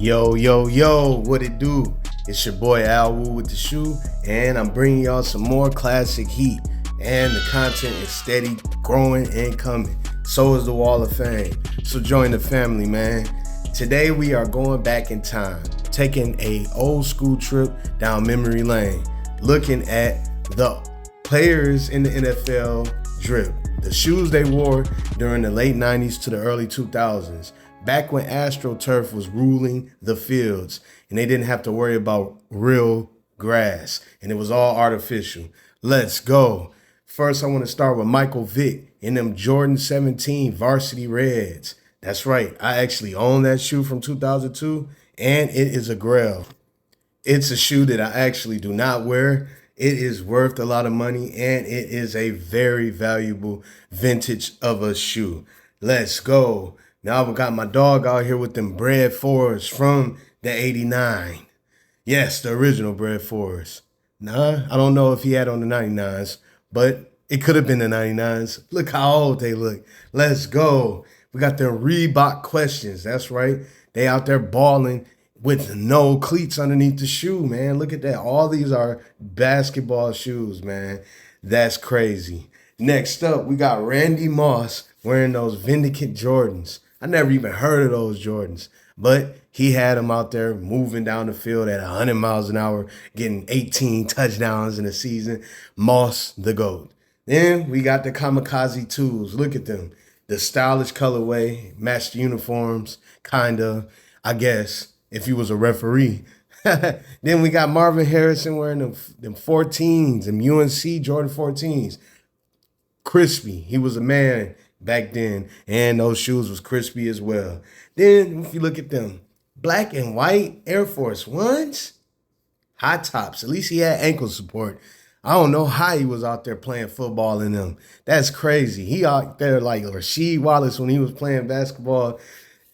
Yo, yo, yo, what it do? It's your boy alwoo-witdashoe, and I'm bringing y'all some more classic heat. And the content is steady growing and coming. So is the Wall of Fame. So join the family, man. Today we are going back in time, taking a old school trip down memory lane, looking at the players in the NFL drip, the shoes they wore during the late 90s to the early 2000s. Back when AstroTurf was ruling the fields and they didn't have to worry about real grass and it was all artificial. Let's go. First, I want to start with Michael Vick in them Jordan 17 Varsity Reds. That's right. I actually own that shoe from 2002 and it is a grail. It's a shoe that I actually do not wear. It is worth a lot of money and it is a very valuable vintage of a shoe. Let's go. Now I've got my dog out here with them Bred 4s from the 89. Yes, the original Bred 4s. Nah, I don't know if he had on the 99s, but it could have been the 99s. Look how old they look. Let's go. We got the Reebok questions. That's right. They out there balling with no cleats underneath the shoe, man. Look at that. All these are basketball shoes, man. That's crazy. Next up, we got Randy Moss wearing those Vindicate Jordans. I never even heard of those Jordans, but he had them out there moving down the field at 100 miles an hour, getting 18 touchdowns in a season. Moss, the GOAT. Then we got the Kamikaze 2s. Look at them. The stylish colorway, matched uniforms, kind of, I guess, if he was a referee. Then we got Marvin Harrison wearing them 14s, them UNC Jordan 14s. Crispy. He was a man back then, and those shoes was crispy as well. Then if you look at them, black and white Air Force Ones, high tops. At least he had ankle support. I don't know how he was out there playing football in them. That's crazy. He out there like Rasheed Wallace when he was playing basketball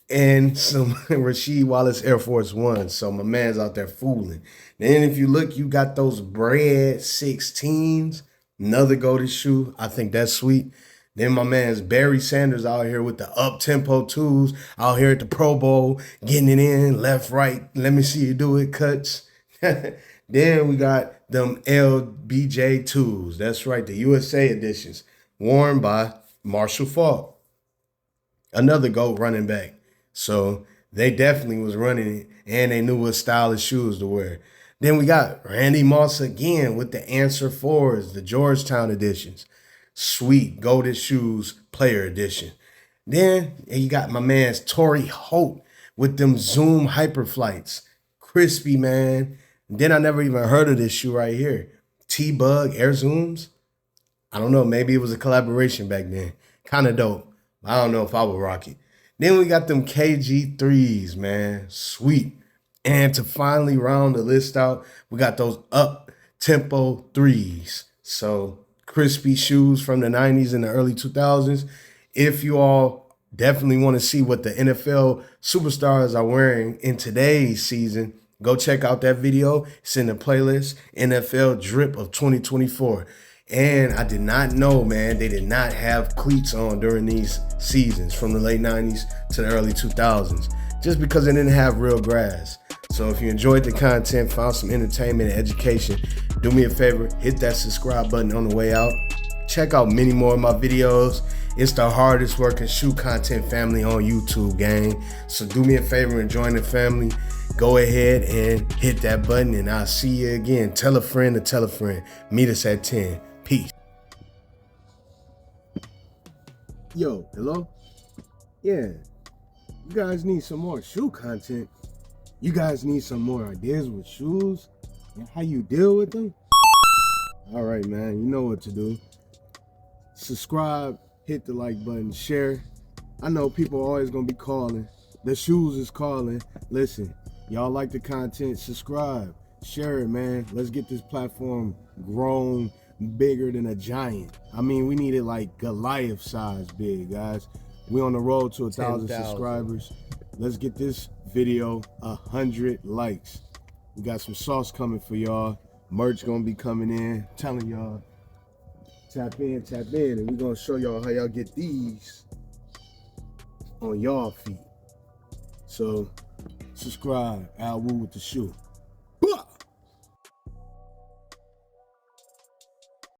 and some Rasheed Wallace Air Force Ones. So my man's out there fooling. Then if you look, you got those Bred 16s, another golden shoe. I think that's sweet. Then my man's Barry Sanders out here with the up-tempo 2s, out here at the Pro Bowl, getting it in, left, right, let me see you do it, cuts. Then we got them LBJ 2s. That's right, the USA editions, worn by Marshall Faulk, another GOAT running back. So they definitely was running it, and they knew what style of shoes to wear. Then we got Randy Moss again with the Answer 4s, the Georgetown editions. Sweet Golden Shoes Player Edition. Then you got my man's Torrey Holt with them Zoom Hyperflights. Crispy, man. Then I never even heard of this shoe right here. T-Bug Air Zooms. I don't know. Maybe it was a collaboration back then. Kind of dope. I don't know if I would rock it. Then we got them KG3s, man. Sweet. And to finally round the list out, we got those up-tempo 3s. So crispy shoes from the 90s and the early 2000s. If you all definitely want to see what the NFL superstars are wearing in today's season, go check out that video. It's in the playlist, NFL Drip of 2024. And I did not know, man, they did not have cleats on during these seasons from the late 90s to the early 2000s, just because they didn't have real grass. So if you enjoyed the content, found some entertainment and education, do me a favor, hit that subscribe button on the way out. Check out many more of my videos. It's the hardest working shoe content family on YouTube, gang. So do me a favor and join the family. Go ahead and hit that button, and I'll see you again. Tell a friend to tell a friend. Meet us at 10. Peace. Yo, hello? Yeah, you guys need some more shoe content. You guys need some more ideas with shoes and how you deal with them? All right, man, you know what to do. Subscribe, hit the like button, share. I know people are always gonna be calling. The shoes is calling. Listen, y'all like the content, subscribe, share it, man. Let's get this platform grown bigger than a giant. I mean, we need it like Goliath size big, guys. We on the road to 1,000 subscribers. Let's get this video 100 likes. We got some sauce coming for y'all. Merch gonna be coming in. Telling y'all, tap in, and we're gonna show y'all how y'all get these on y'all feet. So subscribe, alwoo with the shoe.